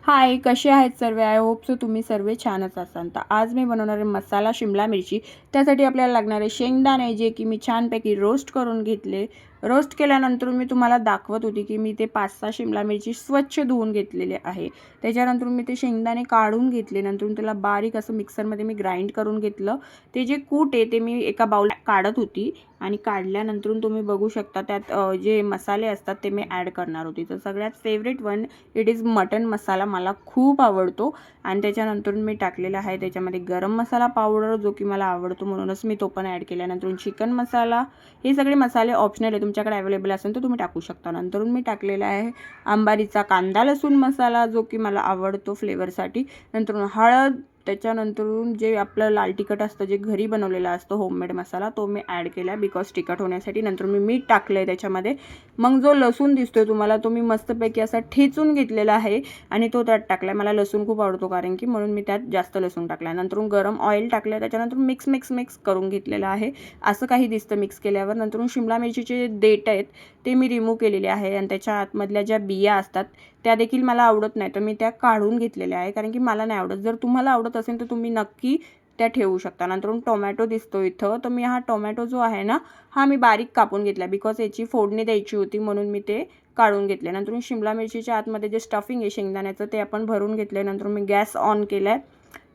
हाय, कसे आहेत सर्व? आय होप सो तुम्ही सर्व छानच असाल. तर आज मी बनवणार आहे मसाला शिमला मिरची. त्यासाठी आपल्याला लागणारे शेंगदाणे जे की मी छानपैकी रोस्ट करून घेतले. रोस्ट केल्यानंतर मी तुम्हाला दाखवत होती की मी ते 5-6 शिमला मिरची स्वच्छ धुवून घेतलेले आहे. त्याच्यानंतर मी ते शेंगदाणे काढून घेतले. नंतर त्याला बारीक असं मिक्सरमध्ये मी ग्राइंड करून घेतलं. ते जे कूट आहे ते मी एका बाउल काढत होती आणि काढल्यानंतर तुम्ही बघू शकता त्यात जे मसाले असतात ते मी ॲड करणार होते. तर सगळ्यात favourite one it is mutton masala मला खूप आवडतो आणि त्याच्यानंतर मी टाकलेला आहे त्याच्यामध्ये गरम मसाला पावडर जो की मला आवडतो म्हणूनच मी तो पण ॲड केल्यानंतर चिकन मसाला. हे सगळे मसाले ऑप्शनल आहे, तुमच्याकडे अवेलेबल असेल तर तुम्ही टाकू शकता. नंतर मी टाकलेला आहे अंबारीचा कांदा लसूण मसाला जो की मला आवडतो फ्लेवरसाठी. नंतर हळद, त्याच्यानंतरून जे आपलं लाल तिखट असतं जे घरी बनवलेलं असतं होममेड मसाला तो मी ॲड केला बिकॉज तिखट होण्यासाठी. नंतर मी मीठ टाकलं आहे त्याच्यामध्ये. मग जो लसूण दिसतोय तुम्हाला तो मी मस्तपैकी असा ठेचून घेतलेला आहे आणि तो त्यात टाकला. मला लसूण खूप आवडतो कारण की म्हणून मी त्यात जास्त लसूण टाकला. नंतर गरम ऑइल टाकलं, त्याच्यानंतर मिक्स करून घेतलेलं आहे. असं काही दिसतं मिक्स केल्यावर. नंतर शिमला मिरचीचे देठ आहेत ते मी रिमूव्ह केलेले आहे आणि त्याच्या आतमधल्या ज्या बिया असतात त्या देखील मला आवडत नाही तर मी त्या काढून घेतलेल्या आहे कारण की मला नाही आवडत. जर तुम्हाला आवडत असेल तर तुम्ही नक्की त्या ठेवू शकता. नंतर टोमॅटो दिसतो इथं, तर मी हा टोमॅटो जो आहे ना हा मी बारीक कापून घेतला बिकॉज याची फोडणी द्यायची होती म्हणून मी ते काढून घेतले. नंतर शिमला मिरचीच्या आतमध्ये जे स्टफिंग आहे शेंगदाण्याचं ते आपण भरून घेतले. नंतर मी गॅस ऑन केलाय.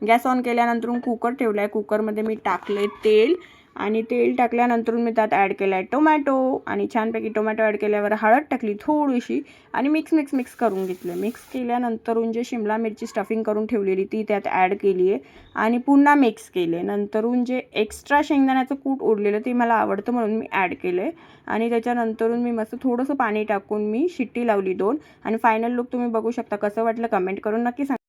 गॅस ऑन केल्यानंतर कुकर ठेवलाय. कुकरमध्ये मी टाकले तेल आणि तेल टाकल्यानंतर मी त्यात ॲड केला आहे टोमॅटो आणि छानपैकी टोमॅटो ॲड केल्यावर हळद टाकली थोडीशी आणि मिक्स करून घेतलं. मिक्स केल्यानंतर जे शिमला मिरची स्टफिंग करून ठेवलेली ती त्यात ॲड केली आहे आणि पुन्हा मिक्स केले. नंतरून जे एक्स्ट्रा शेंगदाण्याचं कूट उरलेलं ते मला आवडतं म्हणून मी ॲड केलं आहे आणि त्याच्यानंतरून मी मस्त थोडंसं पाणी टाकून मी शिट्टी लावली 2 आणि फायनल लुक तुम्ही बघू शकता. कसं वाटलं कमेंट करून नक्की सांगा.